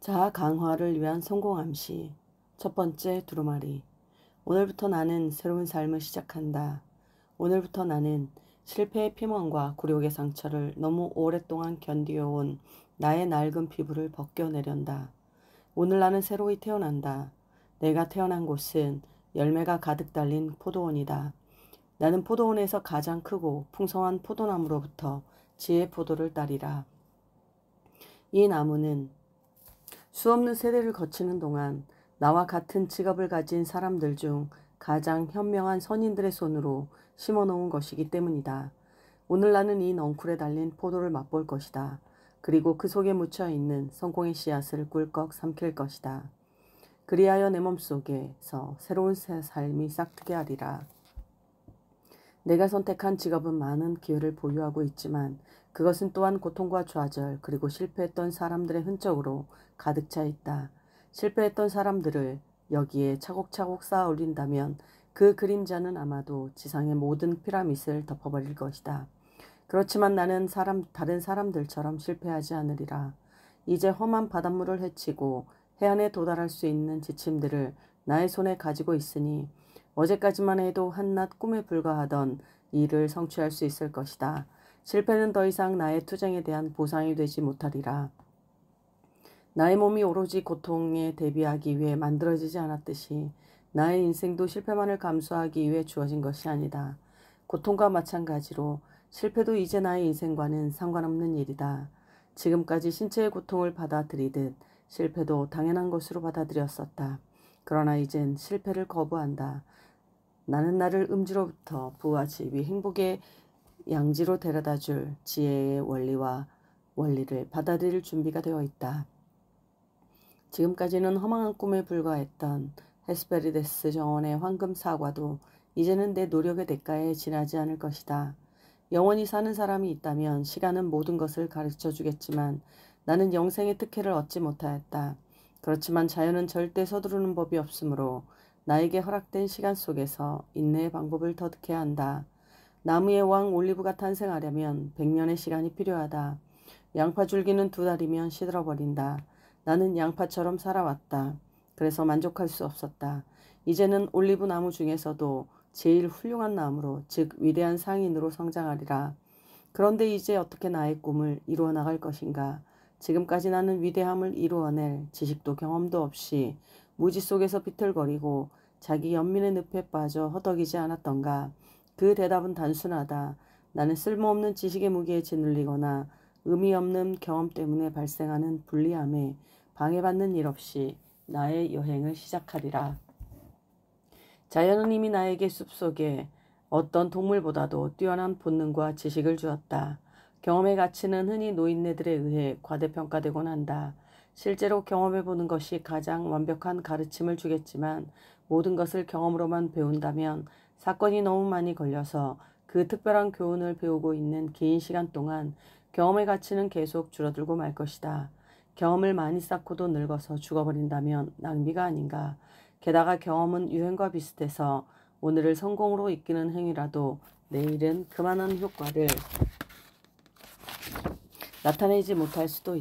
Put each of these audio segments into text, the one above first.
자아 강화를 위한 성공 암시. 첫 번째 두루마리. 오늘부터 나는 새로운 삶을 시작한다. 오늘부터 나는 실패의 피멍과 굴욕의 상처를 너무 오랫동안 견디어온 나의 낡은 피부를 벗겨내련다. 오늘 나는 새로이 태어난다. 내가 태어난 곳은 열매가 가득 달린 포도원이다. 나는 포도원에서 가장 크고 풍성한 포도나무로부터 지혜 포도를 따리라. 이 나무는 수없는 세대를 거치는 동안 나와 같은 직업을 가진 사람들 중 가장 현명한 선인들의 손으로 심어놓은 것이기 때문이다. 오늘 나는 이 넝쿨에 달린 포도를 맛볼 것이다. 그리고 그 속에 묻혀있는 성공의 씨앗을 꿀꺽 삼킬 것이다. 그리하여 내 몸속에서 새로운 새 삶이 싹트게 하리라. 내가 선택한 직업은 많은 기회를 보유하고 있지만 그것은 또한 고통과 좌절 그리고 실패했던 사람들의 흔적으로 가득 차 있다. 실패했던 사람들을 여기에 차곡차곡 쌓아 올린다면 그 그림자는 아마도 지상의 모든 피라밋을 덮어버릴 것이다. 그렇지만 나는 다른 사람들처럼 실패하지 않으리라. 이제 험한 바닷물을 헤치고 해안에 도달할 수 있는 지침들을 나의 손에 가지고 있으니 어제까지만 해도 한낱 꿈에 불과하던 일을 성취할 수 있을 것이다. 실패는 더 이상 나의 투쟁에 대한 보상이 되지 못하리라. 나의 몸이 오로지 고통에 대비하기 위해 만들어지지 않았듯이 나의 인생도 실패만을 감수하기 위해 주어진 것이 아니다. 고통과 마찬가지로 실패도 이제 나의 인생과는 상관없는 일이다. 지금까지 신체의 고통을 받아들이듯 실패도 당연한 것으로 받아들였었다. 그러나 이젠 실패를 거부한다. 나는 나를 음지로부터 부와 지위, 행복의 양지로 데려다 줄 지혜의 원리를 받아들일 준비가 되어 있다. 지금까지는 허망한 꿈에 불과했던 헤스페리데스 정원의 황금 사과도 이제는 내 노력의 대가에 지나지 않을 것이다. 영원히 사는 사람이 있다면 시간은 모든 것을 가르쳐 주겠지만 나는 영생의 특혜를 얻지 못하였다. 그렇지만 자연은 절대 서두르는 법이 없으므로 나에게 허락된 시간 속에서 인내의 방법을 터득해야 한다. 나무의 왕 올리브가 탄생하려면 100년의 시간이 필요하다. 양파 줄기는 2달이면 시들어버린다. 나는 양파처럼 살아왔다. 그래서 만족할 수 없었다. 이제는 올리브 나무 중에서도 제일 훌륭한 나무로, 즉 위대한 상인으로 성장하리라. 그런데 이제 어떻게 나의 꿈을 이루어 나갈 것인가? 지금까지 나는 위대함을 이루어낼 지식도 경험도 없이 무지 속에서 비틀거리고 자기 연민의 늪에 빠져 허덕이지 않았던가? 그 대답은 단순하다. 나는 쓸모없는 지식의 무게에 짓눌리거나 의미 없는 경험 때문에 발생하는 불리함에 방해받는 일 없이 나의 여행을 시작하리라. 자연은 이미 나에게 숲속에 어떤 동물보다도 뛰어난 본능과 지식을 주었다. 경험의 가치는 흔히 노인네들에 의해 과대평가되곤 한다. 실제로 경험해보는 것이 가장 완벽한 가르침을 주겠지만 모든 것을 경험으로만 배운다면 사건이 너무 많이 걸려서 그 특별한 교훈을 배우고 있는 긴 시간 동안 경험의 가치는 계속 줄어들고 말 것이다. 경험을 많이 쌓고도 늙어서 죽어버린다면 낭비가 아닌가. 게다가 경험은 유행과 비슷해서 오늘을 성공으로 이끄는 행위라도 내일은 그만한 효과를 나타내지 못할 수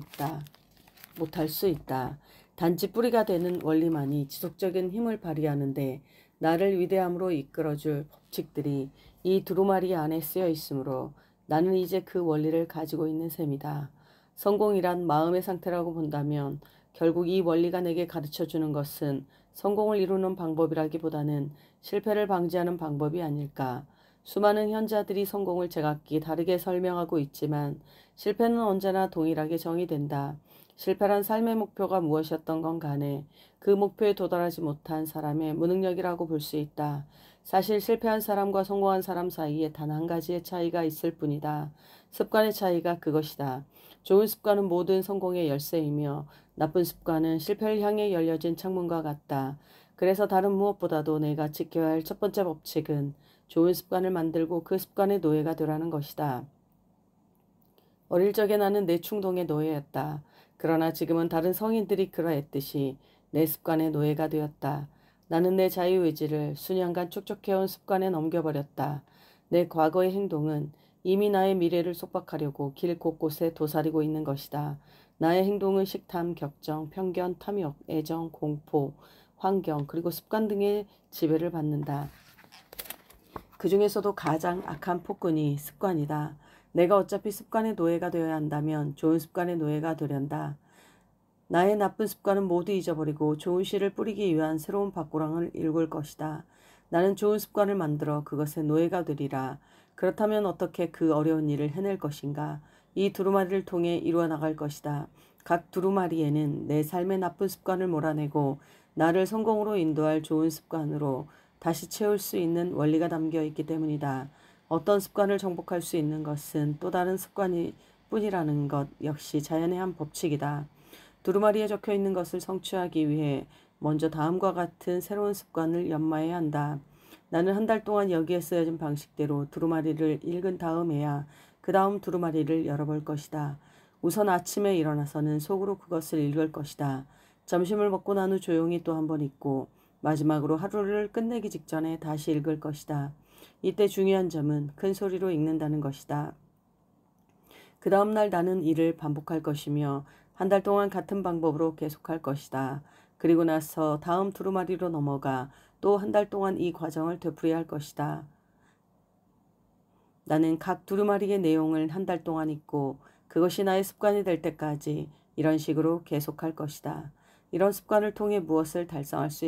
있다. 단지 뿌리가 되는 원리만이 지속적인 힘을 발휘하는데 나를 위대함으로 이끌어줄 법칙들이 이 두루마리 안에 쓰여 있으므로 나는 이제 그 원리를 가지고 있는 셈이다. 성공이란 마음의 상태라고 본다면 결국 이 원리가 내게 가르쳐주는 것은 성공을 이루는 방법이라기보다는 실패를 방지하는 방법이 아닐까. 수많은 현자들이 성공을 제각기 다르게 설명하고 있지만 실패는 언제나 동일하게 정의된다. 실패란 삶의 목표가 무엇이었던 건 간에 그 목표에 도달하지 못한 사람의 무능력이라고 볼 수 있다. 사실 실패한 사람과 성공한 사람 사이에 단 한 가지의 차이가 있을 뿐이다. 습관의 차이가 그것이다. 좋은 습관은 모든 성공의 열쇠이며 나쁜 습관은 실패를 향해 열려진 창문과 같다. 그래서 다른 무엇보다도 내가 지켜야 할 첫 번째 법칙은 좋은 습관을 만들고 그 습관의 노예가 되라는 것이다. 어릴 적에 나는 내 충동의 노예였다. 그러나 지금은 다른 성인들이 그러했듯이 내 습관의 노예가 되었다. 나는 내 자유의지를 수년간 축적해온 습관에 넘겨버렸다. 내 과거의 행동은 이미 나의 미래를 속박하려고 길 곳곳에 도사리고 있는 것이다. 나의 행동은 식탐, 격정, 편견, 탐욕, 애정, 공포, 환경, 그리고 습관 등의 지배를 받는다. 그 중에서도 가장 악한 폭군이 습관이다. 내가 어차피 습관의 노예가 되어야 한다면 좋은 습관의 노예가 되련다. 나의 나쁜 습관은 모두 잊어버리고 좋은 씨를 뿌리기 위한 새로운 밭고랑을 일굴 것이다. 나는 좋은 습관을 만들어 그것의 노예가 되리라. 그렇다면 어떻게 그 어려운 일을 해낼 것인가? 이 두루마리를 통해 이루어 나갈 것이다. 각 두루마리에는 내 삶의 나쁜 습관을 몰아내고 나를 성공으로 인도할 좋은 습관으로 다시 채울 수 있는 원리가 담겨 있기 때문이다. 어떤 습관을 정복할 수 있는 것은 또 다른 습관이 뿐이라는 것 역시 자연의 한 법칙이다. 두루마리에 적혀 있는 것을 성취하기 위해 먼저 다음과 같은 새로운 습관을 연마해야 한다. 나는 한 달 동안 여기에 쓰여진 방식대로 두루마리를 읽은 다음에야 그 다음 두루마리를 열어볼 것이다. 우선 아침에 일어나서는 속으로 그것을 읽을 것이다. 점심을 먹고 난 후 조용히 또 한 번 읽고 마지막으로 하루를 끝내기 직전에 다시 읽을 것이다. 이때 중요한 점은 큰 소리로 읽는다는 것이다. 그 다음날 나는 이를 반복할 것이며 한 달 동안 같은 방법으로 계속할 것이다. 그리고 나서 다음 두루마리로 넘어가 또 한 달 동안 이 과정을 되풀이할 것이다. 나는 각 두루마리의 내용을 한 달 동안 읽고 그것이 나의 습관이 될 때까지 이런 식으로 계속할 것이다. 이런 습관을 통해 무엇을 달성할 수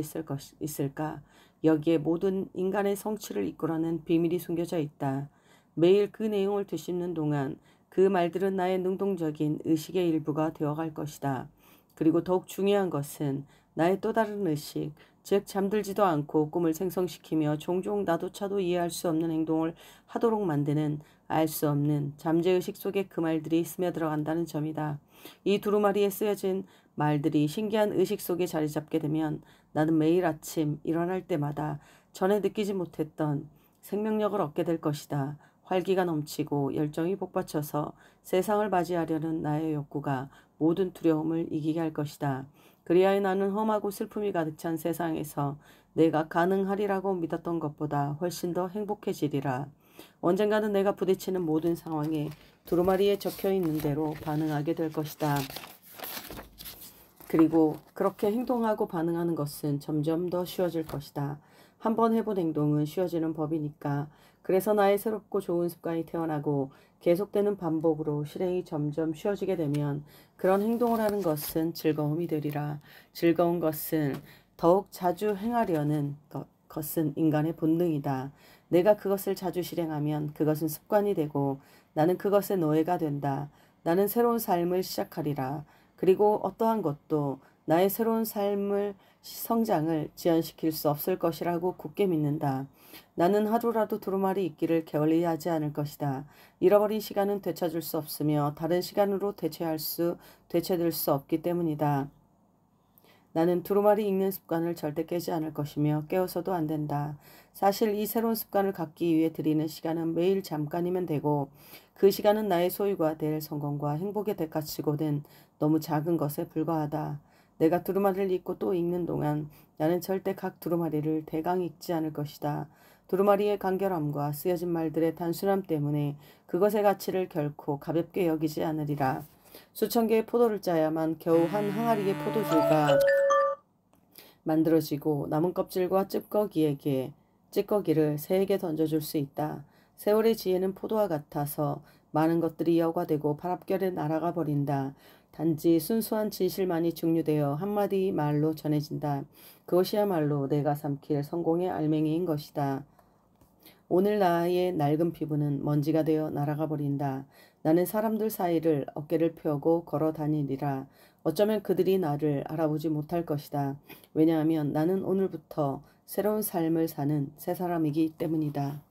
있을까? 여기에 모든 인간의 성취를 이끌어낸 비밀이 숨겨져 있다. 매일 그 내용을 되씹는 동안 그 말들은 나의 능동적인 의식의 일부가 되어갈 것이다. 그리고 더욱 중요한 것은 나의 또 다른 의식, 즉 잠들지도 않고 꿈을 생성시키며 종종 나도차도 이해할 수 없는 행동을 하도록 만드는 알 수 없는 잠재의식 속에 그 말들이 스며들어간다는 점이다. 이 두루마리에 쓰여진 말들이 신기한 의식 속에 자리 잡게 되면 나는 매일 아침 일어날 때마다 전에 느끼지 못했던 생명력을 얻게 될 것이다. 활기가 넘치고 열정이 복받쳐서 세상을 맞이하려는 나의 욕구가 모든 두려움을 이기게 할 것이다. 그리하여 나는 험하고 슬픔이 가득 찬 세상에서 내가 가능하리라고 믿었던 것보다 훨씬 더 행복해지리라. 언젠가는 내가 부딪히는 모든 상황에 두루마리에 적혀 있는 대로 반응하게 될 것이다. 그리고 그렇게 행동하고 반응하는 것은 점점 더 쉬워질 것이다. 한번 해본 행동은 쉬워지는 법이니까. 그래서 나의 새롭고 좋은 습관이 태어나고 계속되는 반복으로 실행이 점점 쉬워지게 되면 그런 행동을 하는 것은 즐거움이 되리라. 즐거운 것은 더욱 자주 행하려는 것은 인간의 본능이다. 내가 그것을 자주 실행하면 그것은 습관이 되고 나는 그것의 노예가 된다. 나는 새로운 삶을 시작하리라. 그리고 어떠한 것도 나의 새로운 삶을 성장을 지연시킬 수 없을 것이라고 굳게 믿는다. 나는 하루라도 두루마리 읽기를 게을리하지 않을 것이다. 잃어버린 시간은 되찾을 수 없으며 다른 시간으로 되찾을 수 없기 때문이다. 나는 두루마리 읽는 습관을 절대 깨지 않을 것이며 깨어서도 안 된다. 사실 이 새로운 습관을 갖기 위해 들이는 시간은 매일 잠깐이면 되고 그 시간은 나의 소유가 될 성공과 행복의 대가치고는 너무 작은 것에 불과하다. 내가 두루마리를 읽고 또 읽는 동안 나는 절대 각 두루마리를 대강 읽지 않을 것이다. 두루마리의 간결함과 쓰여진 말들의 단순함 때문에 그것의 가치를 결코 가볍게 여기지 않으리라. 수천 개의 포도를 짜야만 겨우 한 항아리의 포도주가 만들어지고 남은 껍질과 찌꺼기를 새에게 던져줄 수 있다. 세월의 지혜는 포도와 같아서 많은 것들이 여과되고 바람결에 날아가 버린다. 단지 순수한 진실만이 중류되어 한마디 말로 전해진다. 그것이야말로 내가 삼킬 성공의 알맹이인 것이다. 오늘 나의 낡은 피부는 먼지가 되어 날아가 버린다. 나는 사람들 사이를 어깨를 펴고 걸어 다니리라. 어쩌면 그들이 나를 알아보지 못할 것이다. 왜냐하면 나는 오늘부터 새로운 삶을 사는 새 사람이기 때문이다.